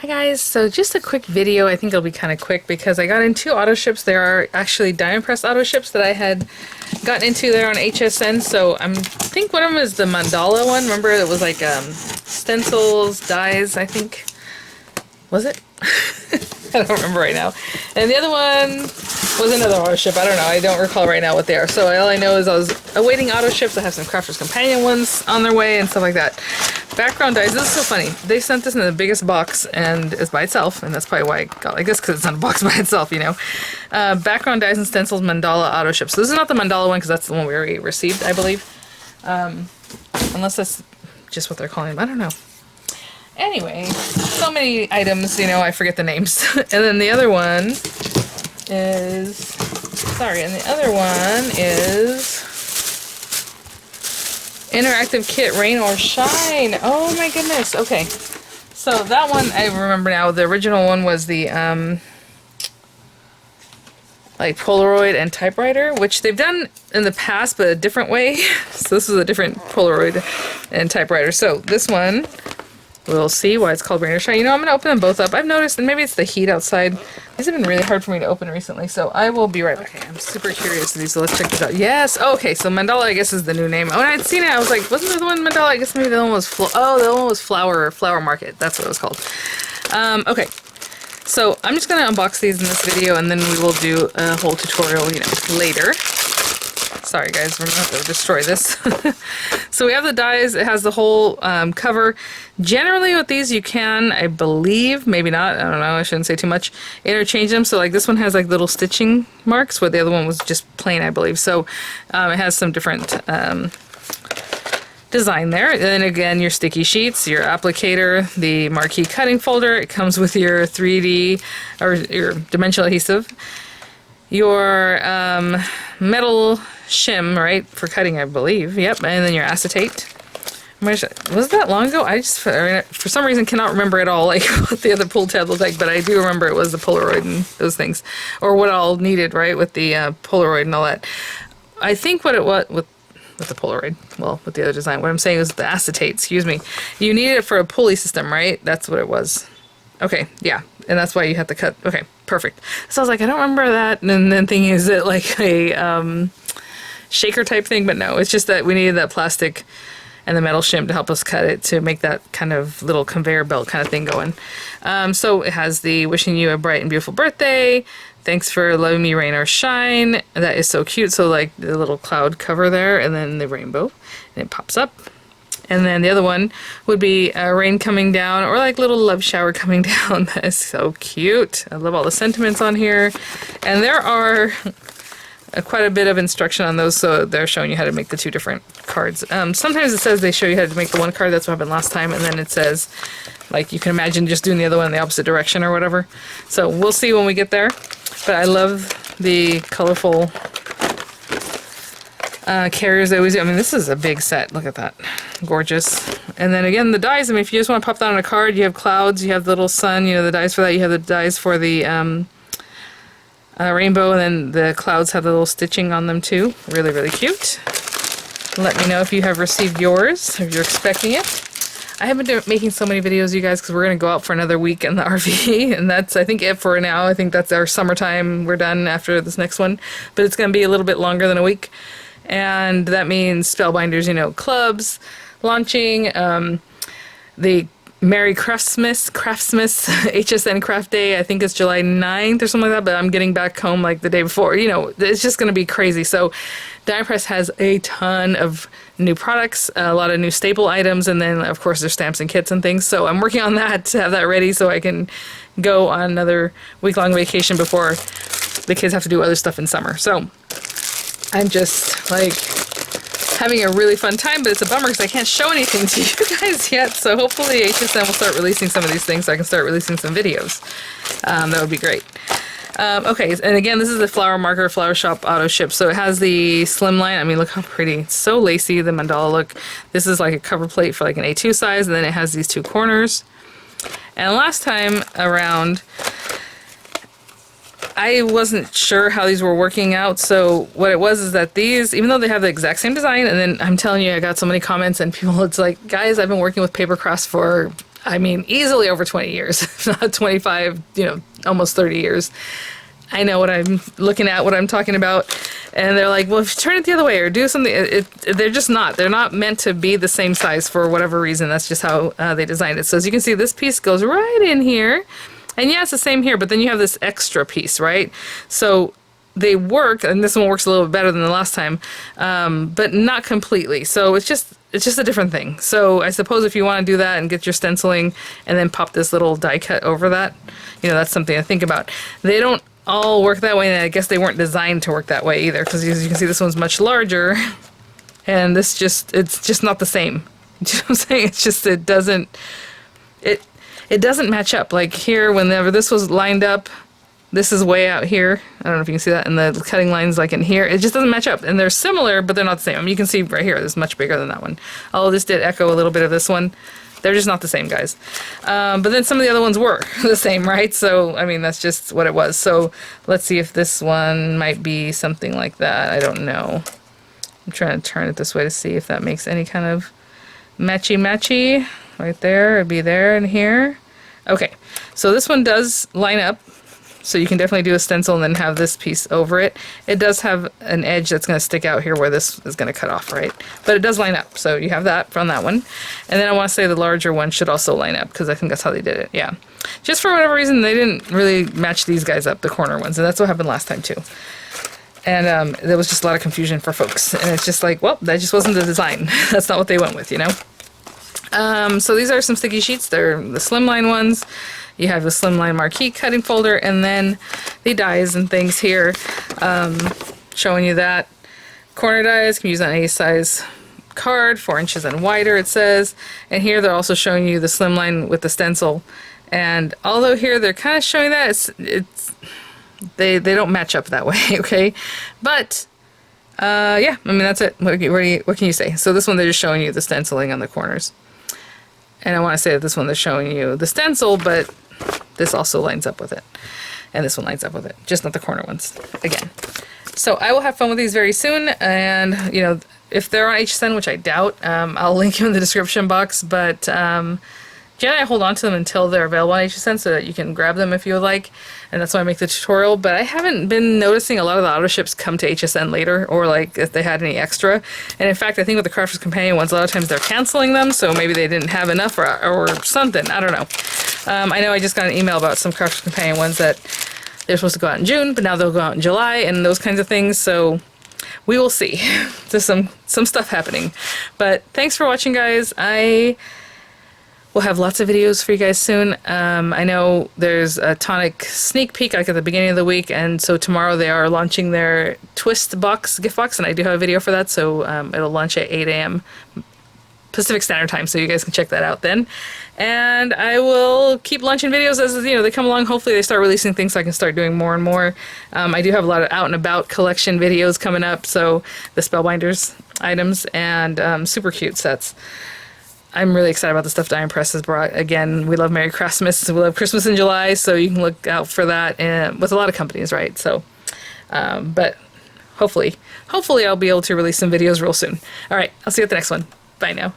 Hi guys, so just a quick video. I think it'll be kind of quick because I got into Autoships. There are actually diamond press Autoships that I had gotten into there on HSN. So I think one of them is the Mandala one. Remember it was like stencils, dies, I think. Was it? I don't remember right now. And the other one was another Autoship. I don't know. I don't recall right now what they are. So all I know is I was awaiting Autoships. I have some Crafter's Companion ones on their way and stuff like that. Background dies. This is so funny. They sent this in the biggest box and it's by itself. And that's probably why I got like this, because it's in a box by itself, you know. Background dies and stencils Mandala Autoships. So this is not the Mandala one because that's the one we already received, I believe. Unless that's just what they're calling them. I don't know. Anyway, so many items, you know, I forget the names. And then the other one is, Interactive Kit Rain or Shine. Oh my goodness. Okay. So that one I remember now. The original one was the like Polaroid and typewriter, which they've done in the past but a different way. So this is a different Polaroid and typewriter. So this one, we'll see why it's called Rain or Shine. You know, I'm going to open them both up. I've noticed, and maybe it's the heat outside. These have been really hard for me to open recently, so I will be right back. Okay, I'm super curious of these, so let's check this out. Yes! Oh, okay, so Mandala, I guess, is the new name. When I had seen it, I was like, wasn't there the one Mandala? I guess maybe the one was the one was Flower Market. That's what it was called. Okay, so I'm just going to unbox these in this video, and then we will do a whole tutorial, you know, later. Sorry guys, we're going to have to destroy this. So we have the dies. It has the whole cover. Generally with these you can, I believe, maybe not, I don't know, I shouldn't say too much, interchange them. So like this one has like little stitching marks, where the other one was just plain, I believe. So it has some different design there. And then again, your sticky sheets, your applicator, the marquee cutting folder. It comes with your 3D or your dimensional adhesive. Your metal shim, right, for cutting, I believe. Yep, and then your acetate. Was that long ago? I just, for some reason, cannot remember at all, like, what the other pull tab looked like, but I do remember it was the Polaroid and those things. Or what all needed, right, with the Polaroid and all that. I think what it was, with the Polaroid, well, with the other design, what I'm saying is the acetate, excuse me. You needed it for a pulley system, right? That's what it was. Okay, yeah, and that's why you had to cut. Okay, perfect. So I was like, I don't remember that, and then thinking, is it like a shaker type thing? But no, it's just that we needed that plastic and the metal shim to help us cut it, to make that kind of little conveyor belt kind of thing going. So it has the wishing you a bright and beautiful birthday. Thanks for loving me, rain or shine. That is so cute. So like the little cloud cover there, and then the rainbow, and it pops up. And then the other one would be rain coming down, or like little love shower coming down. That is so cute. I love all the sentiments on here. And there are quite a bit of instruction on those, so they're showing you how to make the two different cards. Sometimes it says they show you how to make the one card. That's what happened last time. And then it says, like, you can imagine just doing the other one in the opposite direction or whatever. So we'll see when we get there. But I love the colorful carriers they always do. I mean, this is a big set. Look at that. Gorgeous. And then again, the dies. I mean, if you just want to pop that on a card, you have clouds, you have the little sun, you know, the dies for that. You have the dies for the rainbow, and then the clouds have the little stitching on them too. Really, really cute. Let me know if you have received yours, if you're expecting it. I haven't been making so many videos, you guys, because we're going to go out for another week in the RV, and that's, I think, it for now. I think that's our summertime. We're done after this next one, but it's going to be a little bit longer than a week. And that means Spellbinders, you know, clubs, launching, the Merry Craftsmas, HSN Craft Day, I think it's July 9th or something like that, but I'm getting back home like the day before. You know, it's just going to be crazy. So Diamond Press has a ton of new products, a lot of new staple items, and then, of course, there's stamps and kits and things. So I'm working on that to have that ready so I can go on another week-long vacation before the kids have to do other stuff in summer. So I'm just, like, having a really fun time, but it's a bummer because I can't show anything to you guys yet. So hopefully HSN will start releasing some of these things so I can start releasing some videos. That would be great. Okay, and again, this is the Flower Marker Flower Shop Autoship. So it has the slimline. I mean, look how pretty. It's so lacy, the mandala look. This is like a cover plate for like an A2 size, and then it has these two corners. And last time around, I wasn't sure how these were working out, so what it was is that these, even though they have the exact same design, and then I'm telling you, I got so many comments and people, it's like, guys, I've been working with paper crafts for I mean, easily over 20 years, if not 25, almost 30 years. I know what I'm looking at, what I'm talking about. And they're like, well, if you turn it the other way or do something, they're just not. They're not meant to be the same size for whatever reason. That's just how they designed it. So as you can see, this piece goes right in here. And yeah, it's the same here, but then you have this extra piece, right? So they work, and this one works a little bit better than the last time, but not completely. So it's just a different thing. So I suppose if you want to do that and get your stenciling and then pop this little die cut over that, that's something to think about. They don't all work that way, and I guess they weren't designed to work that way either, because as you can see, this one's much larger, and it's just not the same. You know what I'm saying? It's just, it doesn't match up. Like here, whenever this was lined up, this is way out here. I don't know if you can see that, and the cutting lines like in here, it just doesn't match up. And they're similar, but they're not the same. I mean, you can see right here, this is much bigger than that one. Although this did echo a little bit of this one. They're just not the same, guys. But then some of the other ones were the same, right? So, I mean, that's just what it was. So let's see if this one might be something like that. I don't know. I'm trying to turn it this way to see if that makes any kind of matchy-matchy. Right there, it'd be there and here. Okay, so this one does line up. So you can definitely do a stencil and then have this piece over it. It does have an edge that's going to stick out here where this is going to cut off, right? But it does line up. So you have that from that one. And then I want to say the larger one should also line up, because I think that's how they did it. Yeah. Just for whatever reason, they didn't really match these guys up, the corner ones. And that's what happened last time too. And there was just a lot of confusion for folks. And it's just like, well, that just wasn't the design. That's not what they went with, So these are some sticky sheets. They're the slimline ones. You have the slimline marquee cutting folder, and then the dies and things here, showing you that. Corner dies can be used on any size card, 4 inches and wider, it says. And here they're also showing you the slimline with the stencil. And although here they're kind of showing that, they don't match up that way, okay? But yeah, I mean, that's it. What can you say? So this one, they're just showing you the stenciling on the corners. And I want to say that this one, they're showing you the stencil, but this also lines up with it. And this one lines up with it, just not the corner ones, again. So I will have fun with these very soon, and, if they're on HSN, which I doubt, I'll link you in the description box, but Jen and I hold on to them until they're available on HSN so that you can grab them if you would like, and that's why I make the tutorial. But I haven't been noticing a lot of the Autoships come to HSN later, or like if they had any extra. And in fact, I think with the Crafter's Companion ones, a lot of times they're canceling them, so maybe they didn't have enough or something. I don't know. I know I just got an email about some Crafter's Companion ones that they're supposed to go out in June, but now they'll go out in July and those kinds of things. So we will see. There's some stuff happening. But thanks for watching, guys. We'll have lots of videos for you guys soon. I know there's a Tonic sneak peek like at the beginning of the week, and so tomorrow they are launching their Twist box, gift box, and I do have a video for that, so it'll launch at 8 a.m. Pacific Standard Time, so you guys can check that out then. And I will keep launching videos as they come along. Hopefully they start releasing things so I can start doing more and more. I do have a lot of out and about collection videos coming up, so the Spellbinders items and super cute sets. I'm really excited about the stuff Diamond Press has brought. Again, we love Merry Christmas. We love Christmas in July, so you can look out for that with a lot of companies, right? So, but hopefully I'll be able to release some videos real soon. All right, I'll see you at the next one. Bye now.